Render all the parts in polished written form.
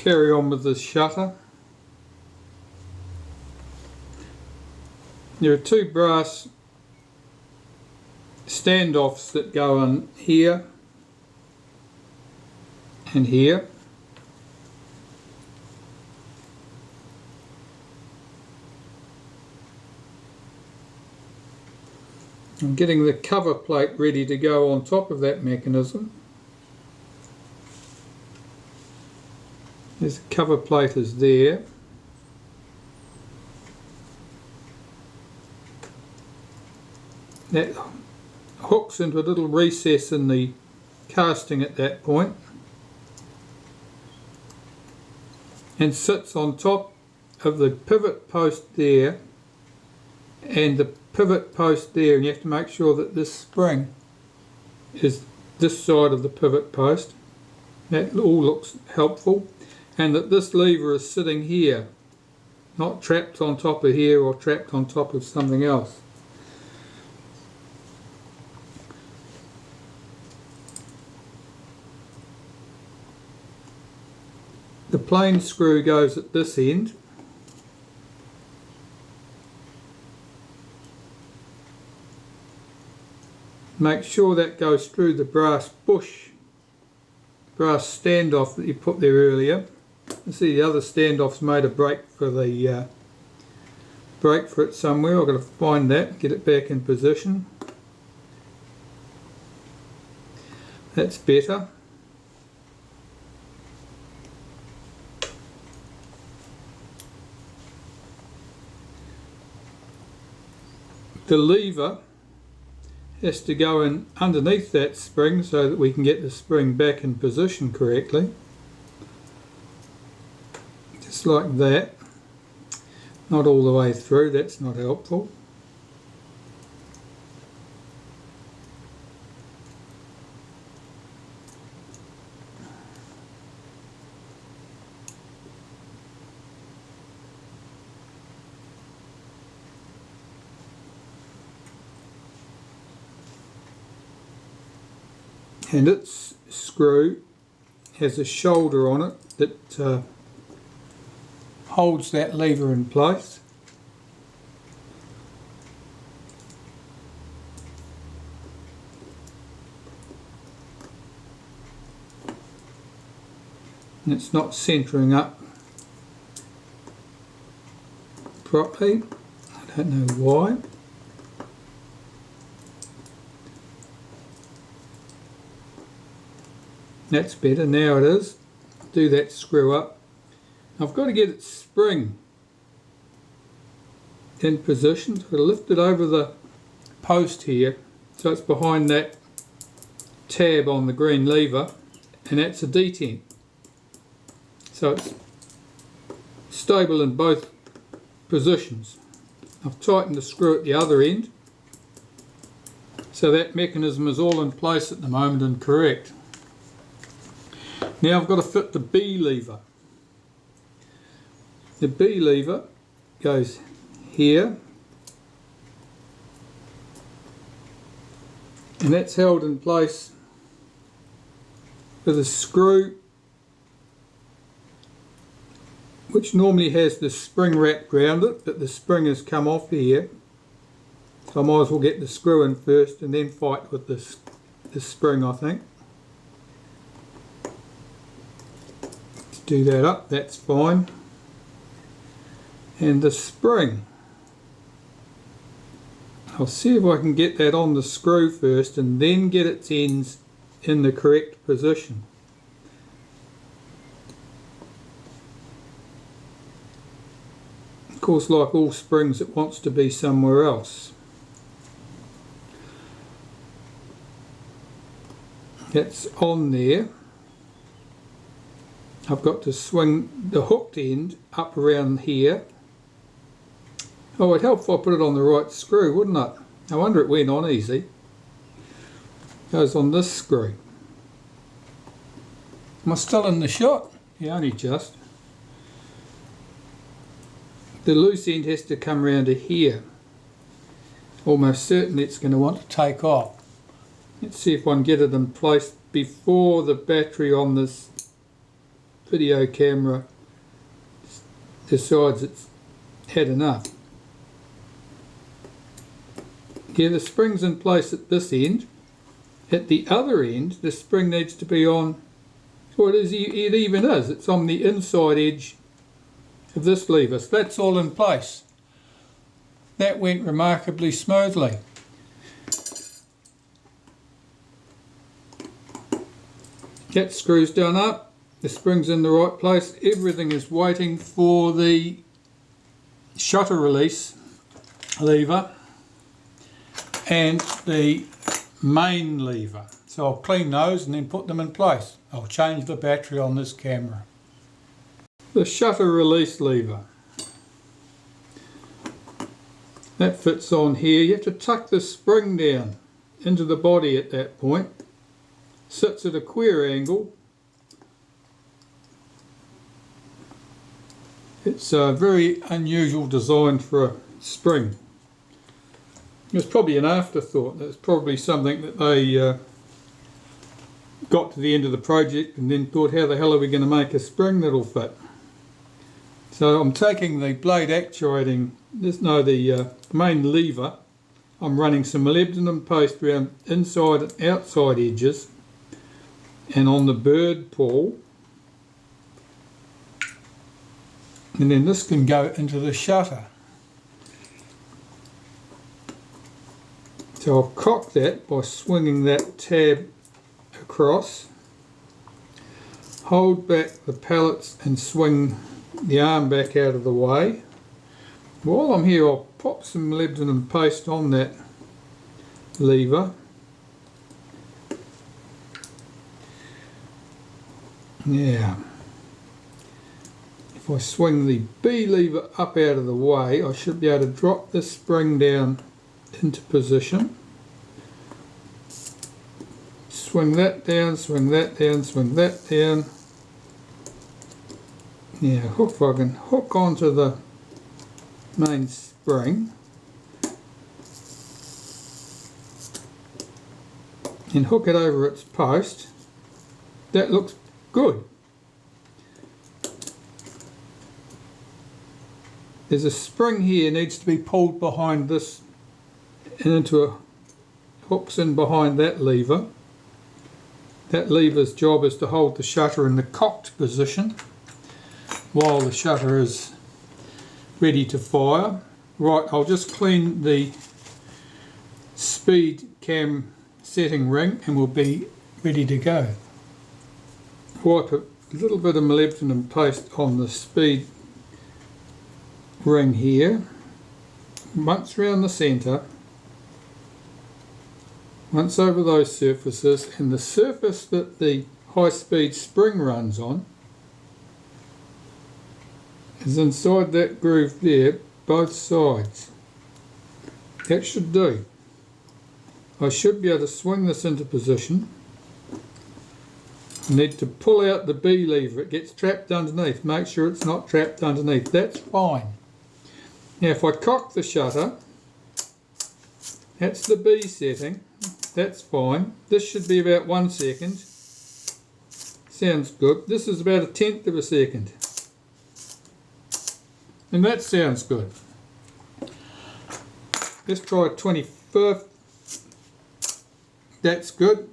carry on with this shutter. There are two brass standoffs that go on here and here. I'm getting the cover plate ready to go on top of that mechanism. This cover plate is there. That hooks into a little recess in the casting at that point and sits on top of the pivot post there and the pivot post there, and you have to make sure that this spring is this side of the pivot post. That all looks helpful, and that this lever is sitting here, not trapped on top of here or trapped on top of something else. The plain screw goes at this end. Make sure that goes through the brass standoff that you put there earlier. You see the other standoff's made a break for the break for it somewhere. I've got to find that, get it back in position. That's better. The lever has to go in underneath that spring so that we can get the spring back in position correctly. Just like that. Not all the way through, that's not helpful. And its screw has a shoulder on it that holds that lever in place. And it's not centering up properly. I don't know why. That's better, now it is. Do that screw up. I've got to get its spring in position. So I've got to lift it over the post here, so it's behind that tab on the green lever, and that's a detent. So it's stable in both positions. I've tightened the screw at the other end, so that mechanism is all in place at the moment and correct. Now I've got to fit the B lever. The B lever goes here, and that's held in place with a screw which normally has the spring wrapped around it, but the spring has come off here, so I might as well get the screw in first and then fight with this spring, I think. Do that up, that's fine. And the spring, I'll see if I can get that on the screw first and then get its ends in the correct position. Of course, like all springs, it wants to be somewhere else. That's on there. I've got to swing the hooked end up around here. Oh, it'd help if I put it on the right screw, wouldn't it? No wonder it went on easy. Goes on this screw. Am I still in the shot? Yeah, only just. The loose end has to come around to here. Almost certainly it's going to want to take off. Let's see if I can get it in place before the battery on this video camera decides it's had enough. Yeah, the spring's in place at this end. At the other end, the spring needs to be on, well, it even is, it's on the inside edge of this lever. So that's all in place. That went remarkably smoothly. That screws down up, the spring's in the right place, everything is waiting for the shutter release lever and the main lever. So I'll clean those and then put them in place. I'll change the battery on this camera. The shutter release lever. That fits on here. You have to tuck the spring down into the body at that point. Sits at a queer angle. It's a very unusual design for a spring. It's probably an afterthought. That's probably something that they got to the end of the project and then thought, how the hell are we going to make a spring that'll fit? So I'm taking the blade actuating, the main lever. I'm running some molybdenum paste around inside and outside edges and on the bird paw. And then this can go into the shutter. So I'll cock that by swinging that tab across, hold back the pallets and swing the arm back out of the way. While I'm here, I'll pop some molybdenum paste on that lever. Now, if I swing the B lever up out of the way, I should be able to drop this spring down into position. Swing that down, swing that down, swing that down. Now, if I can hook onto the main spring and hook it over its post, that looks good. There's a spring here needs to be pulled behind this and into a hooks in behind that lever. That lever's job is to hold the shutter in the cocked position while the shutter is ready to fire. Right, I'll just clean the speed cam setting ring and we'll be ready to go. Wipe a little bit of molybdenum paste on the speed ring here, once round the centre, once over those surfaces, and the surface that the high-speed spring runs on is inside that groove there, both sides. That should do. I should be able to swing this into position. I need to pull out the B lever. It gets trapped underneath. Make sure it's not trapped underneath. That's fine. Now if I cock the shutter, that's the B setting. That's fine. This should be about 1 second. Sounds good. This is about 1/10 of a second. And that sounds good. Let's try 25th. That's good.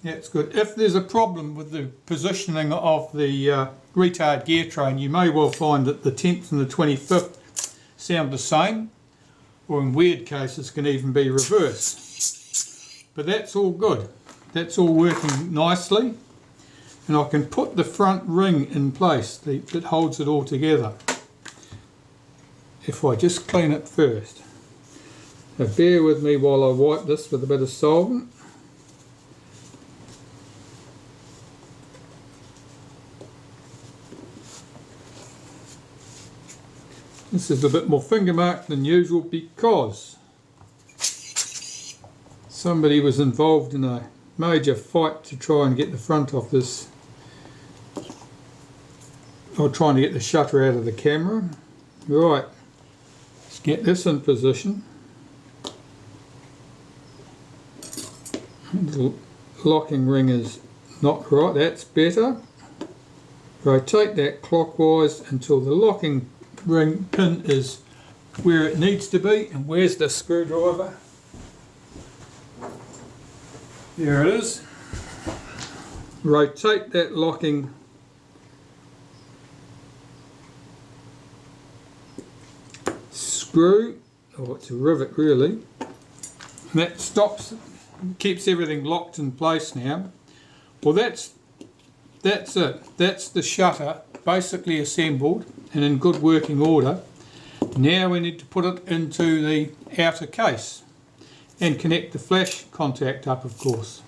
That's good. If there's a problem with the positioning of the retard gear train, you may well find that the 10th and the 25th sound the same, or in weird cases can even be reversed. But that's all good. That's all working nicely. And I can put the front ring in place that holds it all together. If I just clean it first. Now bear with me while I wipe this with a bit of solvent. This is a bit more finger marked than usual because somebody was involved in a major fight to try and get the front off this, or trying to get the shutter out of the camera. Right, let's get this in position. The locking ring is not right, that's better. Rotate that clockwise until the locking ring pin is where it needs to be. And where's the screwdriver? There it is. Rotate that locking screw, or it's a rivet really, and that stops, keeps everything locked in place now. Well, that's it. That's the shutter basically assembled and in good working order. Now we need to put it into the outer case and connect the flash contact up, of course.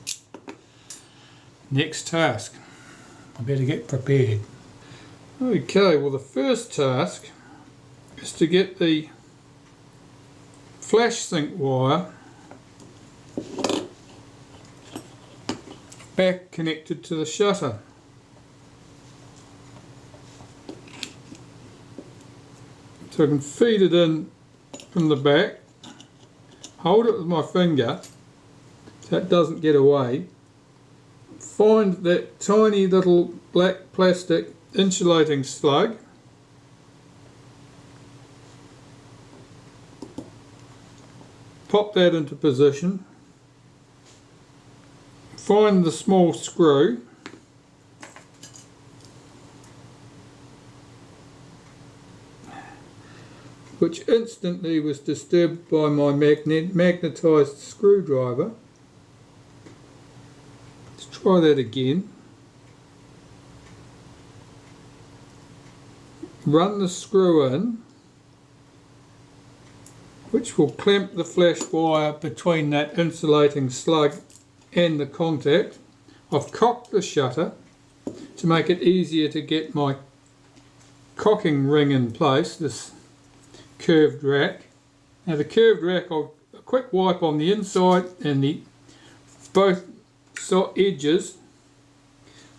Next task. I better get prepared. Okay, well the first task is to get the flash sync wire back connected to the shutter. So I can feed it in from the back, hold it with my finger so it doesn't get away, find that tiny little black plastic insulating slug, pop that into position, find the small screw, which instantly was disturbed by my magnetised screwdriver. Let's try that again. Run the screw in, which will clamp the flash wire between that insulating slug and the contact. I've cocked the shutter to make it easier to get my cocking ring in place, this curved rack. Now the curved rack, I'll a quick wipe on the inside and the both edges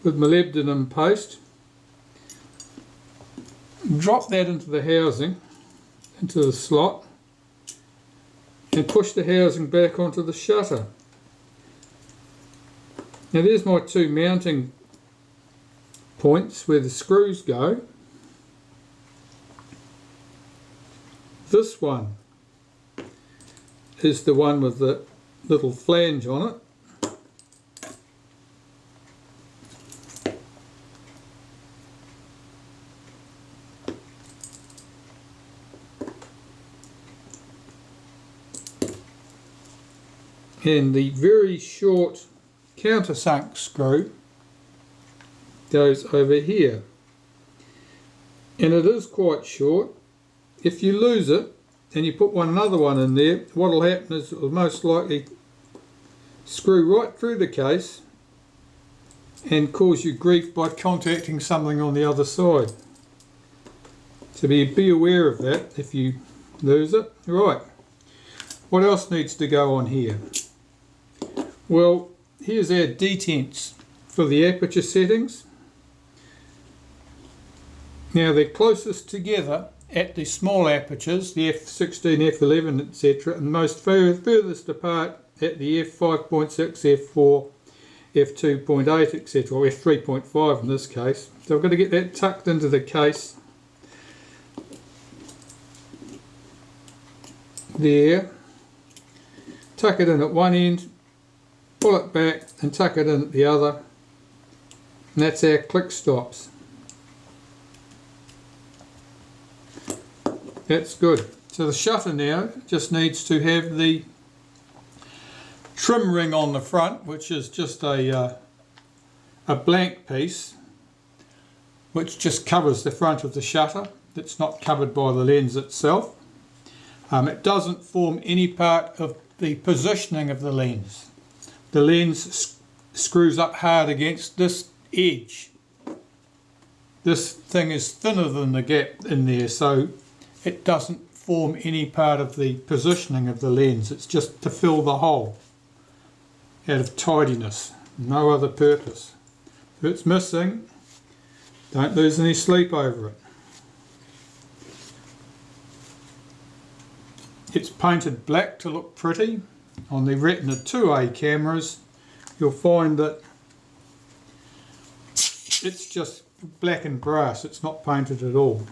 with molybdenum paste. Drop that into the housing, into the slot, and push the housing back onto the shutter. Now there's my two mounting points where the screws go. This one is the one with the little flange on it. And the very short countersunk screw goes over here. And it is quite short. If you lose it and you put another one in there, what will happen is it will most likely screw right through the case and cause you grief by contacting something on the other side. So be aware of that if you lose it. Right, what else needs to go on here? Well, here's our detents for the aperture settings. Now they're closest together at the small apertures, the f16, f11, etc., and most furthest apart at the f5.6, f4, f2.8, etc., or f3.5 in this case. So I've got to get that tucked into the case there, tuck it in at one end, pull it back and tuck it in at the other, and that's our click stops. That's good. So the shutter now just needs to have the trim ring on the front, which is just a blank piece which just covers the front of the shutter. It's not covered by the lens itself. It doesn't form any part of the positioning of the lens. The lens screws up hard against this edge. This thing is thinner than the gap in there, so it doesn't form any part of the positioning of the lens. It's just to fill the hole out of tidiness, no other purpose. If it's missing, don't lose any sleep over it. It's painted black to look pretty. On the Retina Ia cameras, you'll find that it's just blackened brass, it's not painted at all.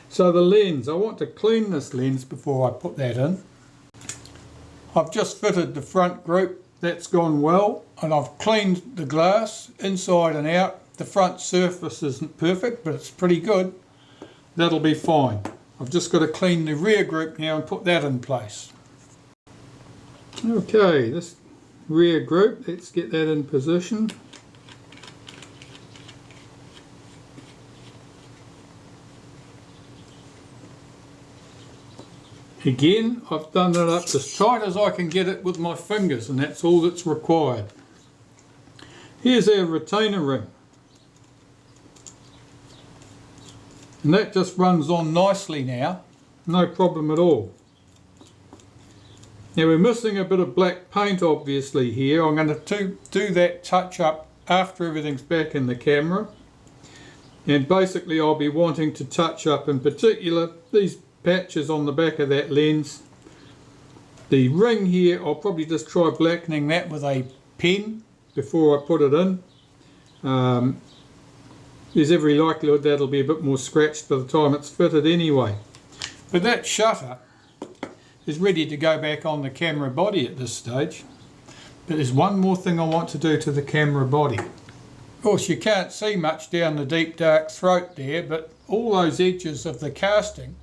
So the lens, I want to clean this lens before I put that in. I've just fitted the front group, that's gone well, and I've cleaned the glass inside and out. The front surface isn't perfect, but it's pretty good. That'll be fine. I've just got to clean the rear group now and put that in place. Okay, this rear group, let's get that in position. Again, I've done it up as tight as I can get it with my fingers, and that's all that's required. Here's our retainer ring. And that just runs on nicely now, no problem at all. Now we're missing a bit of black paint obviously here. I'm going to do that touch up after everything's back in the camera. And basically I'll be wanting to touch up in particular these patches on the back of that lens. The ring here, I'll probably just try blackening that with a pen before I put it in. There's every likelihood that'll be a bit more scratched by the time it's fitted anyway. But that shutter is ready to go back on the camera body at this stage. But there's one more thing I want to do to the camera body. Of course you can't see much down the deep dark throat there, but all those edges of the casting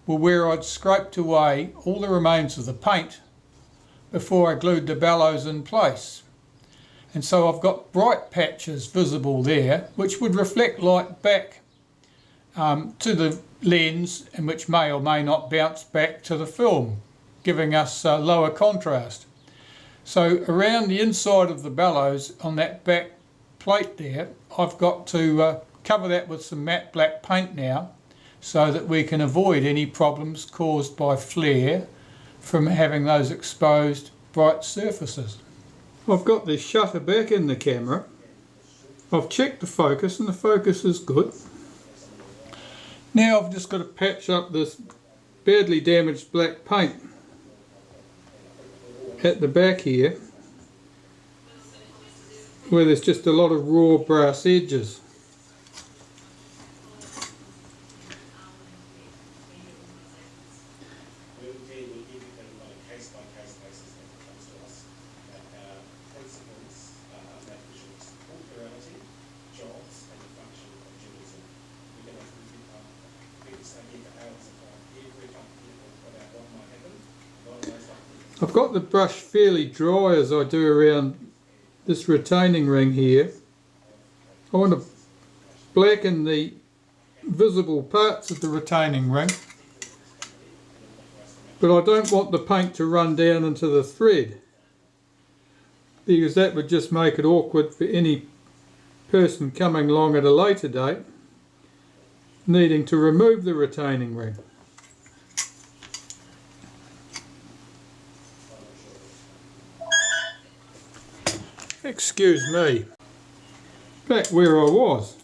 were where I'd scraped away all the remains of the paint before I glued the bellows in place. And so I've got bright patches visible there which would reflect light back to the lens, and which may or may not bounce back to the film, giving us lower contrast. So around the inside of the bellows on that back plate there, I've got to cover that with some matte black paint now, so that we can avoid any problems caused by flare from having those exposed bright surfaces. I've got this shutter back in the camera. I've checked the focus and the focus is good. Now I've just got to patch up this badly damaged black paint at the back here, where there's just a lot of raw brass edges. I've got the brush fairly dry as I do around this retaining ring here. I want to blacken the visible parts of the retaining ring, but I don't want the paint to run down into the thread, because that would just make it awkward for any person coming along at a later date needing to remove the retaining ring. Excuse me. Back where I was.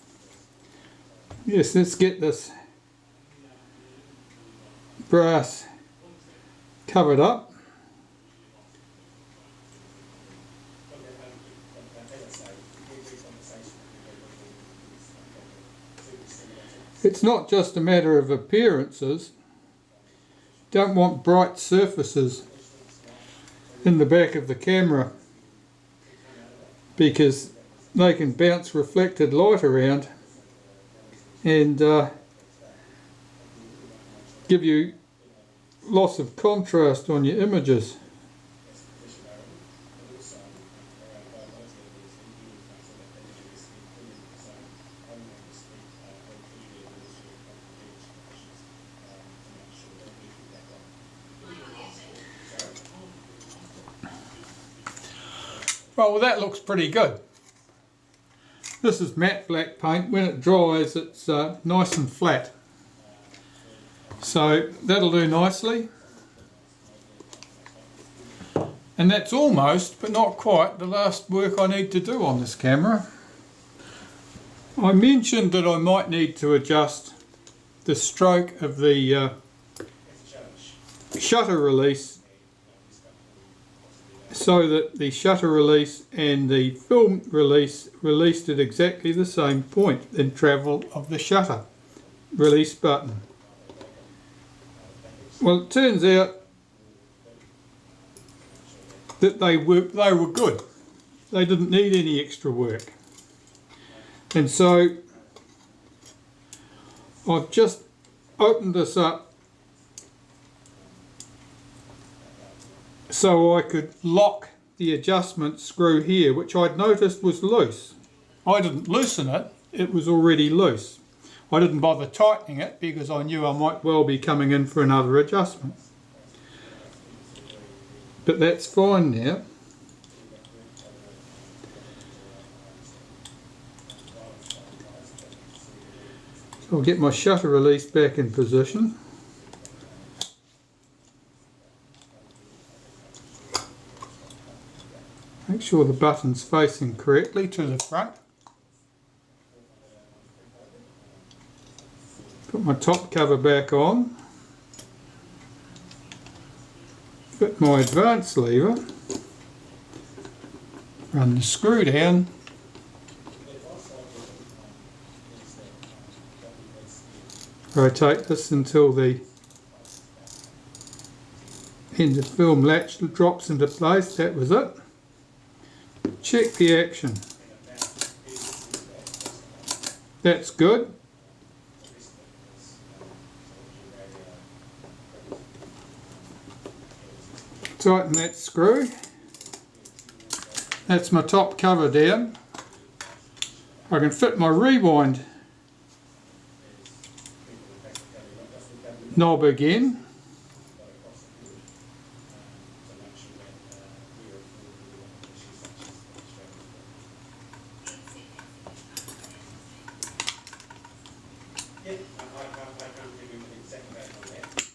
Yes, let's get this brass covered up. It's not just a matter of appearances. Don't want bright surfaces in the back of the camera, because they can bounce reflected light around and give you loss of contrast on your images. Well, that looks pretty good. This is matte black paint. When it dries, it's nice and flat. So that'll do nicely. And that's almost, but not quite, the last work I need to do on this camera. I mentioned that I might need to adjust the stroke of the shutter release so that the shutter release and the film release released at exactly the same point in travel of the shutter release button. Well, it turns out that they were good. They didn't need any extra work. And so I've just opened this up so I could lock the adjustment screw here, which I'd noticed was loose. I didn't loosen it, it was already loose. I didn't bother tightening it because I knew I might well be coming in for another adjustment. But that's fine now. So I'll get my shutter release back in position. Make sure the button's facing correctly to the front. Put my top cover back on. Fit my advance lever. Run the screw down. Rotate this until the end of film latch drops into place. That was it. Check the action. That's good. Tighten that screw. That's my top cover down. I can fit my rewind knob again.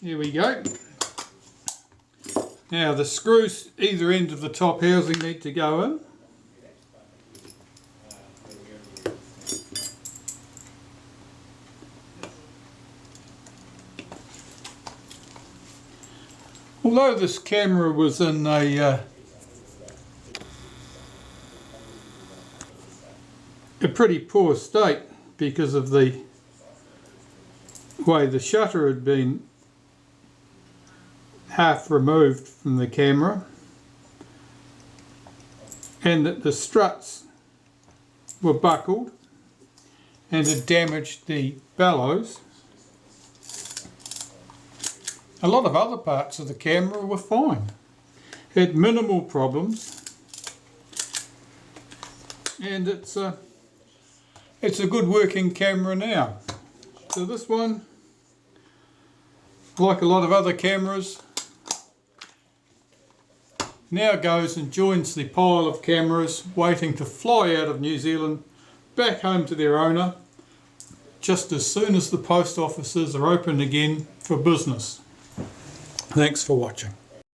Here we go. Now the screws either end of the top housing need to go in. Although this camera was in a pretty poor state because of the way the shutter had been half removed from the camera, and that the struts were buckled and had damaged the bellows. A lot of other parts of the camera were fine. Had minimal problems, and it's a good working camera now. So this one, like a lot of other cameras, now goes and joins the pile of cameras waiting to fly out of New Zealand back home to their owner just as soon as the post offices are open again for business. Thanks for watching.